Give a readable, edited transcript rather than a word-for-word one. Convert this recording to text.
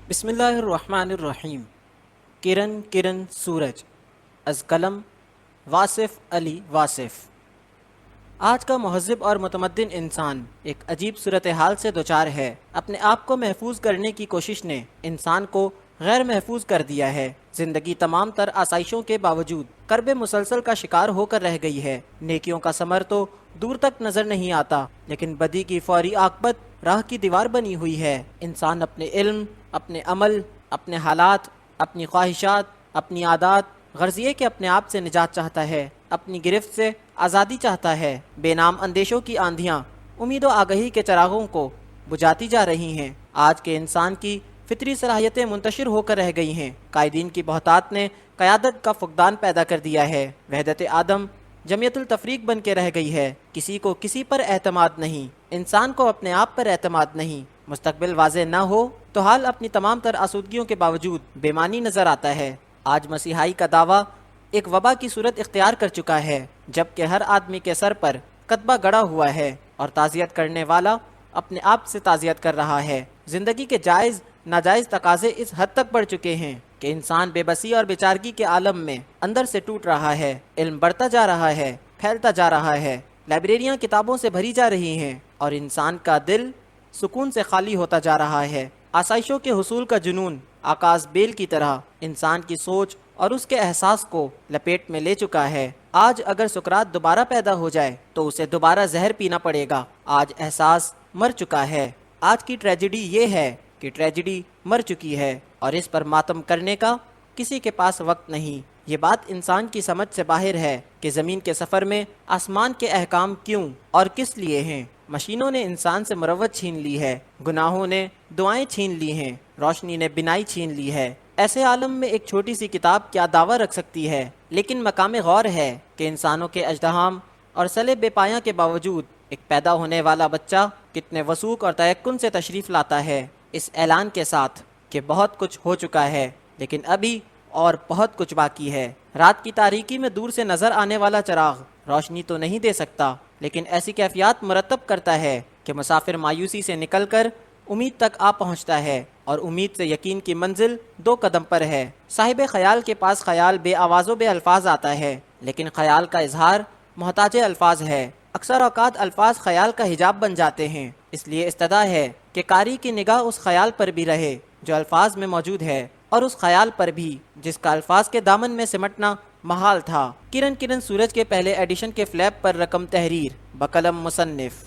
بسم اللہ الرحمن الرحیم۔ کرن کرن سورج، از قلم واصف علی واصف۔ آج کا مہذب اور متمدن انسان ایک عجیب صورتحال سے دوچار ہے۔ اپنے آپ کو محفوظ کرنے کی کوشش نے انسان کو غیر محفوظ کر دیا ہے۔ زندگی تمام تر آسائشوں کے باوجود کرب مسلسل کا شکار ہو کر رہ گئی ہے۔ نیکیوں کا ثمر تو دور تک نظر نہیں آتا، لیکن بدی کی فوری عاقبت راہ کی دیوار بنی ہوئی ہے۔ انسان اپنے علم، اپنے عمل، اپنے حالات، اپنی خواہشات، اپنی عادات، غرض یہ کہ اپنے آپ سے نجات چاہتا ہے، اپنی گرفت سے آزادی چاہتا ہے۔ بے نام اندیشوں کی آندھیاں امید و آگہی کے چراغوں کو بجھاتی جا رہی ہیں۔ آج کے انسان کی فطری صلاحیتیں منتشر ہو کر رہ گئی ہیں۔ قائدین کی بہتات نے قیادت کا فقدان پیدا کر دیا ہے۔ وحدت آدم جمعیت التفریق بن کے رہ گئی ہے۔ کسی کو کسی پر اعتماد نہیں، انسان کو اپنے آپ پر اعتماد نہیں۔ مستقبل واضح نہ ہو تو حال اپنی تمام تر آسودگیوں کے باوجود بے معنی نظر آتا ہے۔ آج مسیحائی کا دعویٰ ایک وبا کی صورت اختیار کر چکا ہے، جبکہ ہر آدمی کے سر پر کتبہ گڑا ہوا ہے اور تعزیت کرنے والا اپنے آپ سے تعزیت کر رہا ہے۔ زندگی کے جائز ناجائز تقاضے اس حد تک بڑھ چکے ہیں کہ انسان بے بسی اور بیچارگی کے عالم میں اندر سے ٹوٹ رہا ہے۔ علم بڑھتا جا رہا ہے، پھیلتا جا رہا ہے، لائبریریاں کتابوں سے بھری جا رہی ہیں اور انسان کا دل سکون سے خالی ہوتا جا رہا ہے۔ آسائشوں کے حصول کا جنون آکاش بیل کی طرح انسان کی سوچ اور اس کے احساس کو لپیٹ میں لے چکا ہے۔ آج اگر سقراط دوبارہ پیدا ہو جائے تو اسے دوبارہ زہر پینا پڑے گا۔ آج احساس مر چکا ہے۔ آج کی ٹریجڈی یہ ہے کہ ٹریجڈی مر چکی ہے اور اس پر ماتم کرنے کا کسی کے پاس وقت نہیں۔ یہ بات انسان کی سمجھ سے باہر ہے کہ زمین کے سفر میں آسمان کے احکام کیوں اور کس لیے ہیں۔ مشینوں نے انسان سے مروت چھین لی ہے، گناہوں نے دعائیں چھین لی ہیں، روشنی نے بینائی چھین لی ہے۔ ایسے عالم میں ایک چھوٹی سی کتاب کیا دعویٰ رکھ سکتی ہے؟ لیکن مقام غور ہے کہ انسانوں کے اژدہام اور سلے بے پایاں کے باوجود ایک پیدا ہونے والا بچہ کتنے وثوق اور تیقن سے تشریف لاتا ہے، اس اعلان کے ساتھ کہ بہت کچھ ہو چکا ہے لیکن ابھی اور بہت کچھ باقی ہے۔ رات کی تاریکی میں دور سے نظر آنے والا چراغ روشنی تو نہیں دے سکتا، لیکن ایسی کیفیات مرتب کرتا ہے کہ مسافر مایوسی سے نکل کر امید تک آ پہنچتا ہے اور امید سے یقین کی منزل 2 قدم پر ہے۔ صاحب خیال کے پاس خیال بے آواز و بے الفاظ آتا ہے، لیکن خیال کا اظہار محتاج الفاظ ہے۔ اکثر اوقات الفاظ خیال کا حجاب بن جاتے ہیں، اس لیے استدعا ہے کہ قاری کی نگاہ اس خیال پر بھی رہے جو الفاظ میں موجود ہے، اور اس خیال پر بھی جس کا الفاظ کے دامن میں سمٹنا محال تھا۔ کرن کرن سورج کے پہلے ایڈیشن کے فلیپ پر رقم تحریر بقلم مصنف۔